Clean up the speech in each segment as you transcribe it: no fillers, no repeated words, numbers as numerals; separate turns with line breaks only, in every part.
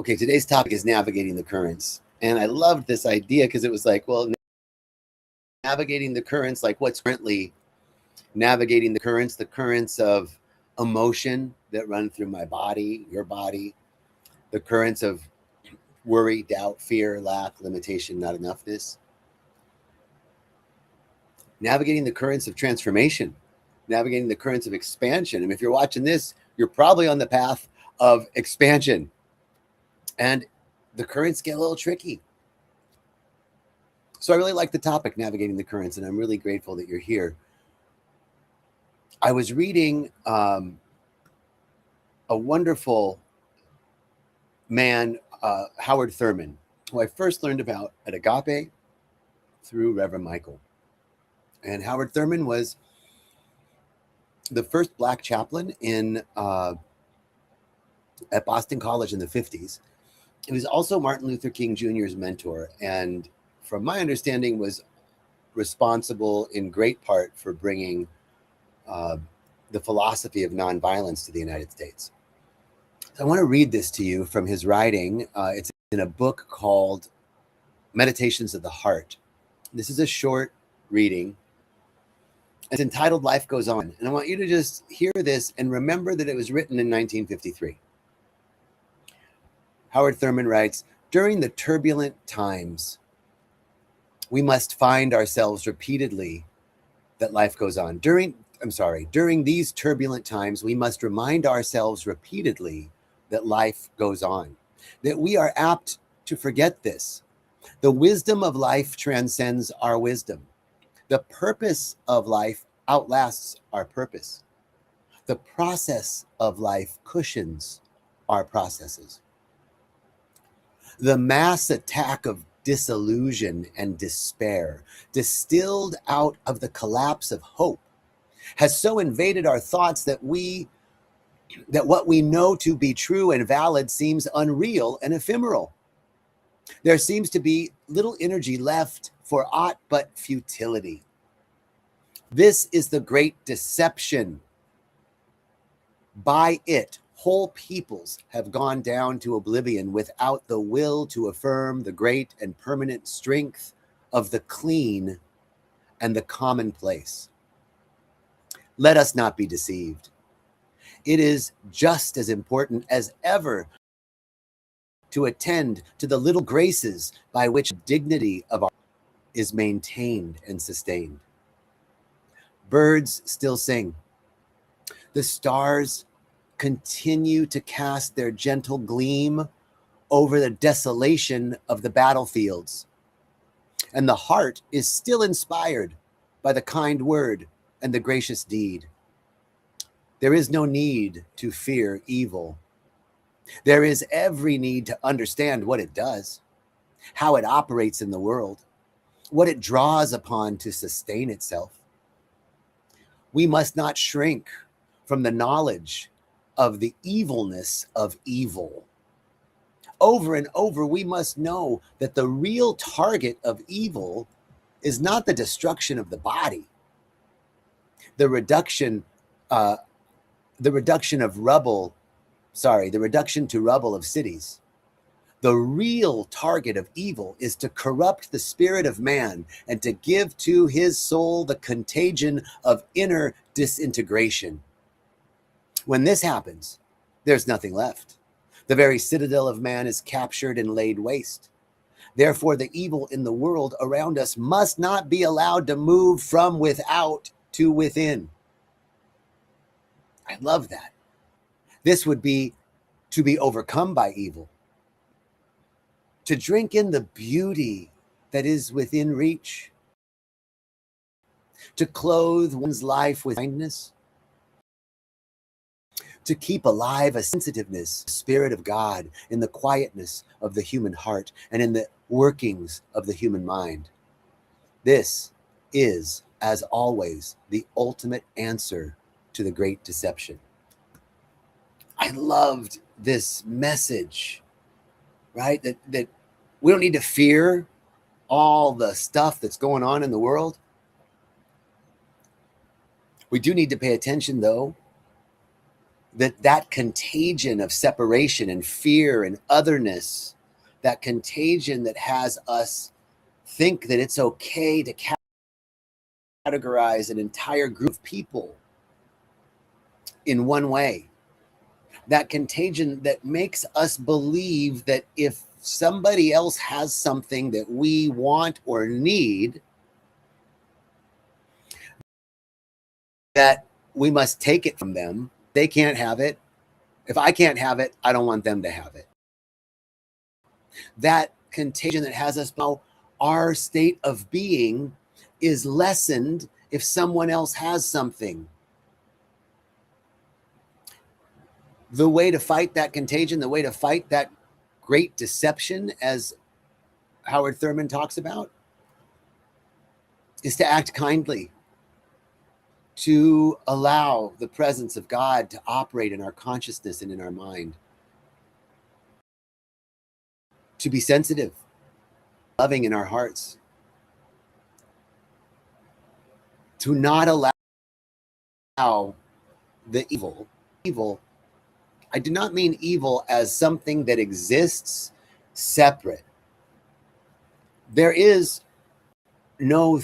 Okay, today's topic is navigating the currents. And I loved this idea because it was like, well, navigating the currents, like what's currently navigating the currents of emotion that run through my body, your body, the currents of worry, doubt, fear, lack, limitation, not enoughness. Navigating the currents of transformation, navigating the currents of expansion. And if you're watching this, you're probably on the path of expansion. And the currents get a little tricky. So I really like the topic, navigating the currents, and I'm really grateful that you're here. I was reading a wonderful man, Howard Thurman, who I first learned about at Agape through Reverend Michael. And Howard Thurman was the first Black chaplain at Boston College in the 50s. He was also Martin Luther King Jr.'s mentor, and from my understanding was responsible in great part for bringing the philosophy of nonviolence to the United States. So I want to read this to you from his writing. It's in a book called Meditations of the Heart. This is a short reading. It's entitled Life Goes On. And I want you to just hear this and remember that it was written in 1953. Howard Thurman writes, during the turbulent times, we must find ourselves repeatedly that life goes on. During these turbulent times, we must remind ourselves repeatedly that life goes on, that we are apt to forget this. The wisdom of life transcends our wisdom. The purpose of life outlasts our purpose. The process of life cushions our processes. The mass attack of disillusion and despair, distilled out of the collapse of hope, has so invaded our thoughts that what we know to be true and valid seems unreal and ephemeral. There seems to be little energy left for aught but futility. This is the great deception. By it, whole peoples have gone down to oblivion without the will to affirm the great and permanent strength of the clean and the commonplace. Let us not be deceived. It is just as important as ever to attend to the little graces by which dignity of our is maintained and sustained. Birds still sing. The stars continue to cast their gentle gleam over the desolation of the battlefields. And the heart is still inspired by the kind word and the gracious deed. There is no need to fear evil. There is every need to understand what it does, how it operates in the world, what it draws upon to sustain itself. We must not shrink from the knowledge of the evilness of evil. Over and over, we must know that the real target of evil is not the destruction of the body, the reduction to rubble of cities. The real target of evil is to corrupt the spirit of man and to give to his soul the contagion of inner disintegration. When this happens, there's nothing left. The very citadel of man is captured and laid waste. Therefore, the evil in the world around us must not be allowed to move from without to within. I love that. This would be to be overcome by evil, to drink in the beauty that is within reach, to clothe one's life with kindness, to keep alive a sensitiveness, spirit of God in the quietness of the human heart and in the workings of the human mind. This is, as always, the ultimate answer to the great deception. I loved this message, right? That we don't need to fear all the stuff that's going on in the world. We do need to pay attention, though, that contagion of separation and fear and otherness, that contagion that has us think that it's okay to categorize an entire group of people in one way, that contagion that makes us believe that if somebody else has something that we want or need, that we must take it from them. They can't have it. If I can't have it, I don't want them to have it. That contagion that has us know our state of being is lessened if someone else has something. The way to fight that contagion, the way to fight that great deception, as Howard Thurman talks about, is to act kindly, to allow the presence of God to operate in our consciousness and in our mind, to be sensitive, loving in our hearts, to not allow the evil. I do not mean evil as something that exists separate. There is no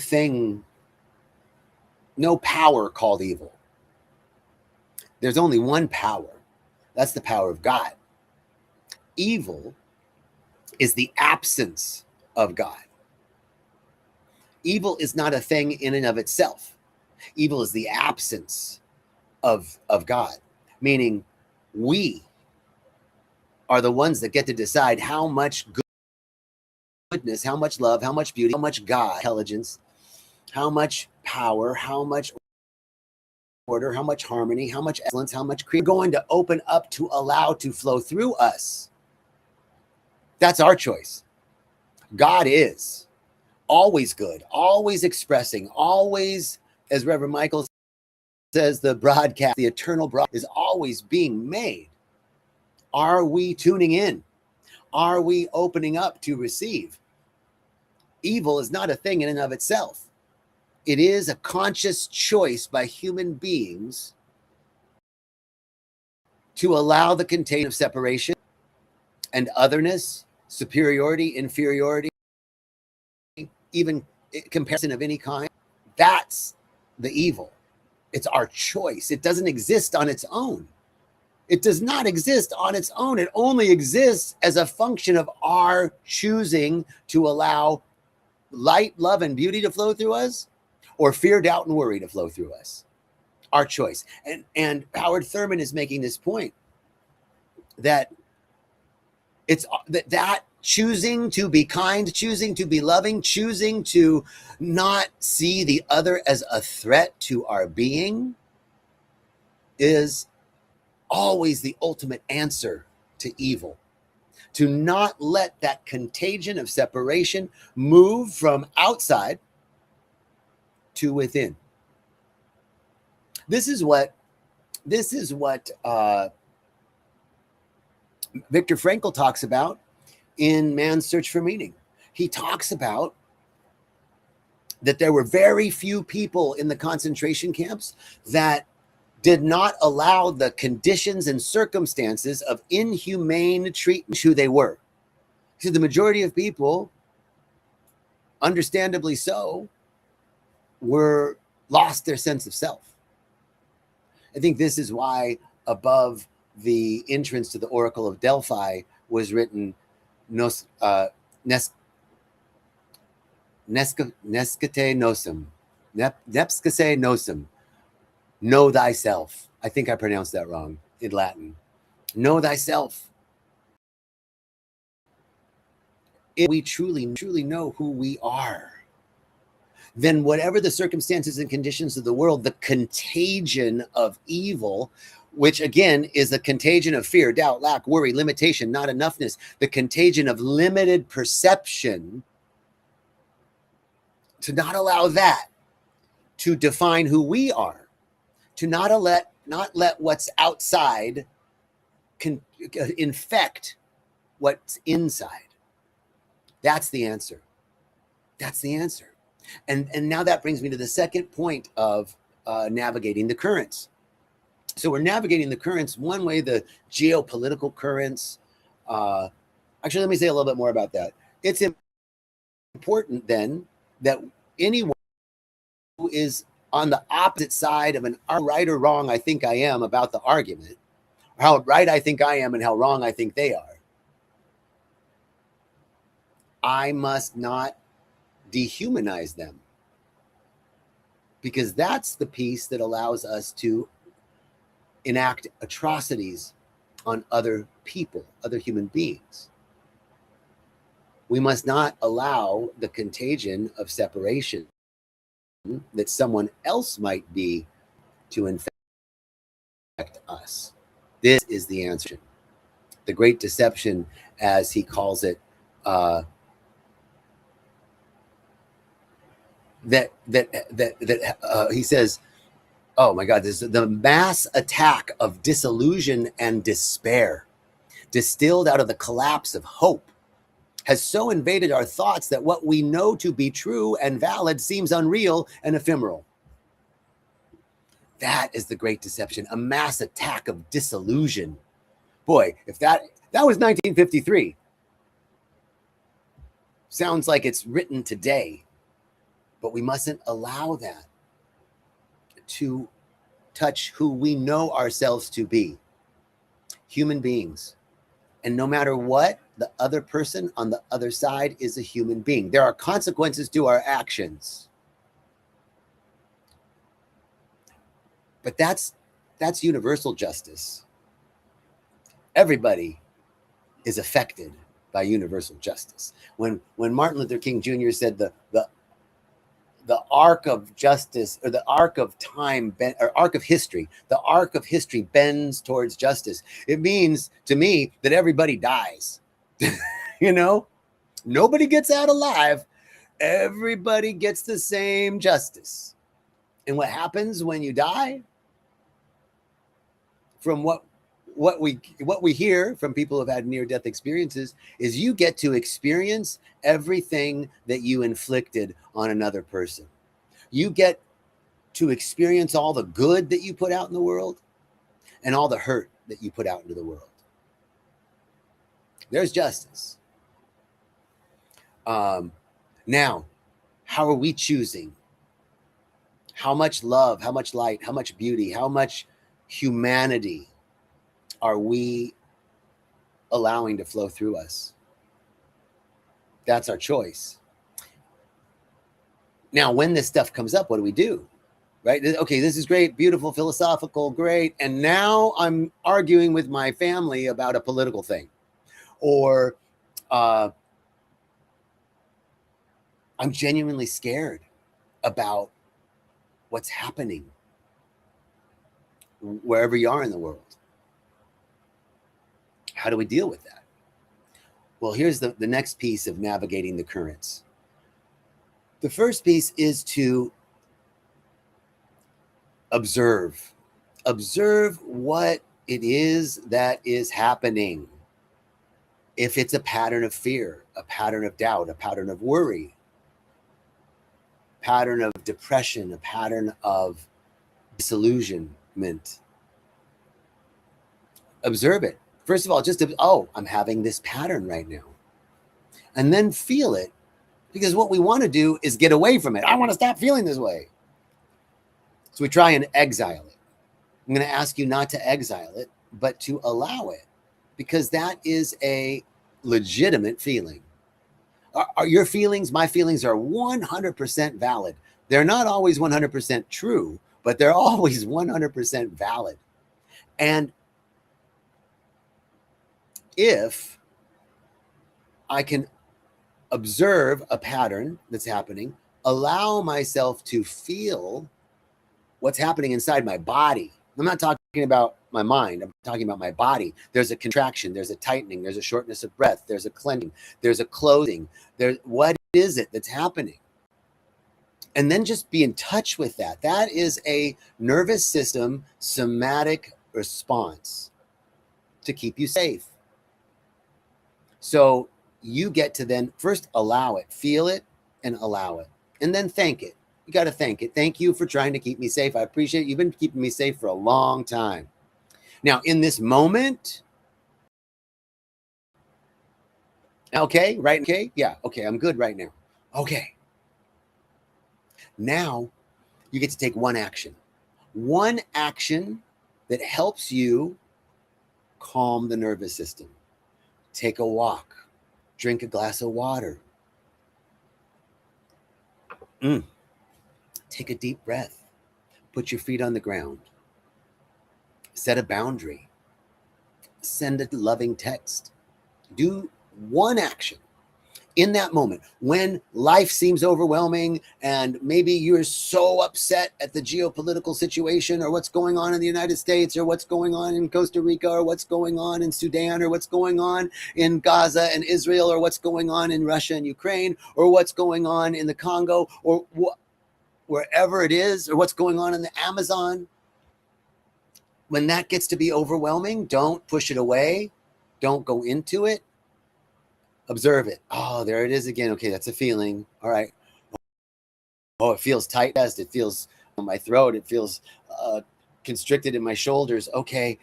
power called evil. There's only one power. That's the power of God. Evil is the absence of God. Evil is not a thing in and of itself. Evil is the absence of God, meaning we are the ones that get to decide how much goodness, how much love, how much beauty, how much God, intelligence, how much power, how much order, how much harmony, how much excellence, how much creativity we're going to open up to allow to flow through us. That's our choice. God is always good, always expressing, always, as Reverend Michael says, the broadcast, the eternal broadcast is always being made. Are we tuning in? Are we opening up to receive? Evil is not a thing in and of itself. It is a conscious choice by human beings to allow the contagion of separation and otherness, superiority, inferiority, even comparison of any kind. That's the evil. It's our choice. It doesn't exist on its own. It does not exist on its own. It only exists as a function of our choosing to allow light, love, and beauty to flow through us, or fear, doubt, and worry to flow through us. Our choice. And Howard Thurman is making this point that it's that choosing to be kind, choosing to be loving, choosing to not see the other as a threat to our being is always the ultimate answer to evil. To not let that contagion of separation move from outside to within. This is what Viktor Frankl talks about in Man's Search for Meaning. He talks about that there were very few people in the concentration camps that did not allow the conditions and circumstances of inhumane treatment who they were. So the majority of people, understandably so, were lost their sense of self. I think this is why above the entrance to the Oracle of Delphi was written Neskete nosum, nepskase nosum, know thyself. I think I pronounced that wrong in Latin. Know thyself. If we truly know who we are, then whatever the circumstances and conditions of the world, the contagion of evil, which again is the contagion of fear, doubt, lack, worry, limitation, not enoughness, the contagion of limited perception, to not allow that to define who we are, to not let what's outside infect what's inside. That's the answer. That's the answer. And now that brings me to the second point of navigating the currents. So we're navigating the currents one way, the geopolitical currents. Actually, let me say a little bit more about that. It's important then that anyone who is on the opposite side of an right or wrong I think I am about the argument, how right I think I am and how wrong I think they are, I must not dehumanize them, because that's the piece that allows us to enact atrocities on other people, other human beings. We must not allow the contagion of separation that someone else might be to infect us. This is the answer. The great deception, as he calls it, he says, oh my God, this is the mass attack of disillusion and despair, distilled out of the collapse of hope, has so invaded our thoughts that what we know to be true and valid seems unreal and ephemeral. That is the great deception, a mass attack of disillusion. Boy, if that was 1953. Sounds like it's written today, but we mustn't allow that to touch who we know ourselves to be, human beings. And no matter what, the other person on the other side is a human being. There are consequences to our actions. But that's universal justice. Everybody is affected by universal justice. When Martin Luther King Jr. said the arc of justice, or the arc of time, or arc of history, the arc of history bends towards justice, it means to me that everybody dies. You know, nobody gets out alive. Everybody gets the same justice. And what happens when you die? From what we hear from people who've had near-death experiences is you get to experience everything that you inflicted on another person. You get to experience all the good that you put out in the world and all the hurt that you put out into the world. There's justice. Now, how are we choosing? How much love, how much light, how much beauty, how much humanity are we allowing to flow through us? That's our choice. Now, when this stuff comes up, what do we do? Right? Okay, this is great, beautiful, philosophical, great. And now I'm arguing with my family about a political thing. Or I'm genuinely scared about what's happening wherever you are in the world. How do we deal with that? Well, here's the next piece of navigating the currents. The first piece is to observe what it is that is happening. If it's a pattern of fear, a pattern of doubt, a pattern of worry, pattern of depression, a pattern of disillusionment, observe it. First of all, just, I'm having this pattern right now. And then feel it, because what we want to do is get away from it. I want to stop feeling this way. So we try and exile it. I'm going to ask you not to exile it, but to allow it, because that is a legitimate feeling. Are your feelings, my feelings, are 100% valid. They're not always 100% true, but they're always 100% valid. And if I can observe a pattern that's happening, allow myself to feel what's happening inside my body. I'm not talking about my mind. I'm talking about my body. There's a contraction. There's a tightening. There's a shortness of breath. There's a cleansing. There's a closing. What is it that's happening? And then just be in touch with that. That is a nervous system somatic response to keep you safe. So you get to then first allow it, feel it, and allow it, and then thank it. You got to thank it. Thank you for trying to keep me safe. I appreciate it. You've been keeping me safe for a long time. Now, in this moment, okay, right? Okay, yeah, okay, I'm good right now. Okay. Now, you get to take one action. One action that helps you calm the nervous system. Take a walk. Drink a glass of water. Take a deep breath. Put your feet on the ground. Set a boundary. Send a loving text. Do one action in that moment when life seems overwhelming and maybe you're so upset at the geopolitical situation or what's going on in the United States or what's going on in Costa Rica or what's going on in Sudan or what's going on in Gaza and Israel or what's going on in Russia and Ukraine or what's going on in the Congo or wherever it is or what's going on in the Amazon. When that gets to be overwhelming, don't push it away. Don't go into it. Observe it. Oh, there it is again. Okay, that's a feeling. All right. Oh, it feels tight. It feels on my throat. It feels constricted in my shoulders. Okay,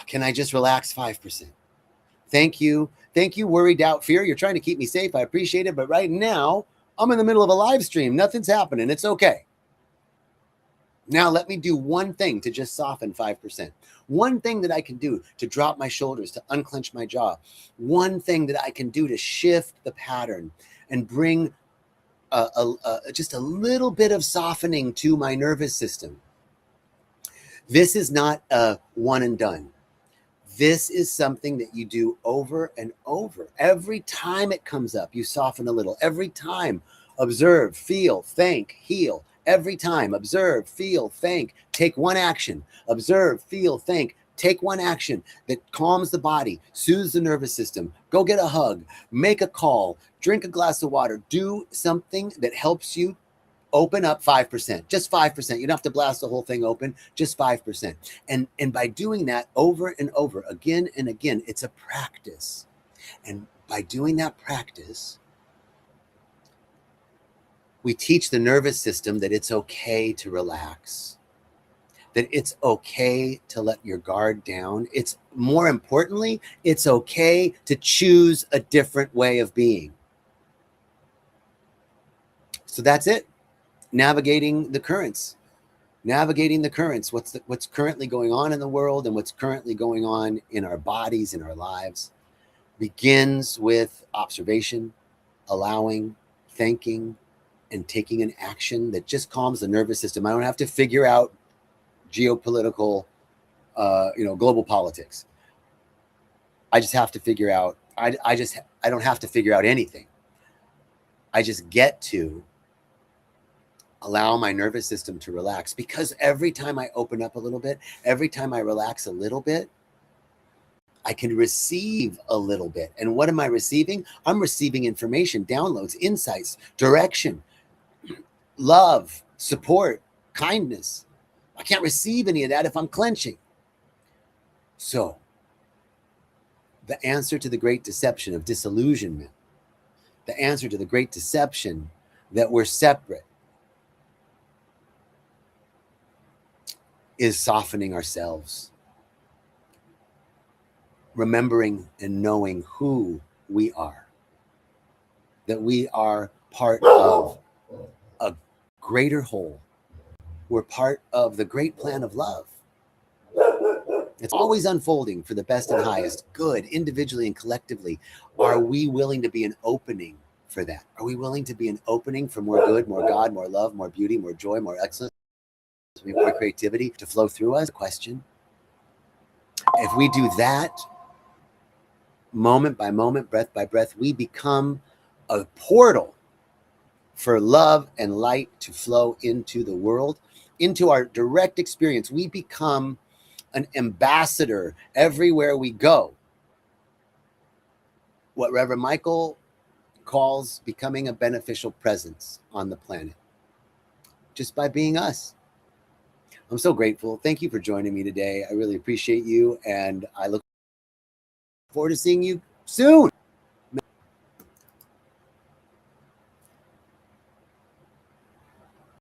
can I just relax 5%? Thank you. Thank you, worry, doubt, fear. You're trying to keep me safe. I appreciate it. But right now, I'm in the middle of a live stream. Nothing's happening. It's okay. Now let me do one thing to just soften 5%. One thing that I can do to drop my shoulders, to unclench my jaw. One thing that I can do to shift the pattern and bring just a little bit of softening to my nervous system. This is not a one and done. This is something that you do over and over. Every time it comes up, you soften a little. Every time, observe, feel, thank, heal. Every time, observe, feel, thank, take one action. Observe, feel, thank, take one action that calms the body, soothes the nervous system. Go get a hug, make a call, drink a glass of water. Do something that helps you open up 5%, just 5%. You don't have to blast the whole thing open, just 5%. And by doing that over and over, again and again, it's a practice. And by doing that practice, we teach the nervous system that it's okay to relax, that it's okay to let your guard down. It's more importantly, it's okay to choose a different way of being. So that's it. Navigating the currents. What's currently going on in the world and what's currently going on in our bodies, in our lives, begins with observation, allowing, thanking, and taking an action that just calms the nervous system. I don't have to figure out geopolitical, global politics. I just have to figure out, I don't have to figure out anything. I just get to allow my nervous system to relax, because every time I open up a little bit, every time I relax a little bit, I can receive a little bit. And what am I receiving? I'm receiving information, downloads, insights, direction, love, support, kindness. I can't receive any of that if I'm clenching. So the answer to the great deception of disillusionment, the answer to the great deception that we're separate, is softening ourselves, remembering and knowing who we are, that we are part of a greater whole. We're part of the great plan of love. It's always unfolding for the best and highest good, individually and collectively. Are we willing to be an opening for that? Are we willing to be an opening for more good, more God, more love, more beauty, more joy, more excellence, more creativity to flow through us? Question. If we do that, moment by moment, breath by breath, we become a portal for love and light to flow into the world, into our direct experience. We become an ambassador everywhere we go. What Reverend Michael calls becoming a beneficial presence on the planet, just by being us. I'm so grateful. Thank you for joining me today. I really appreciate you, and I look forward to seeing you soon.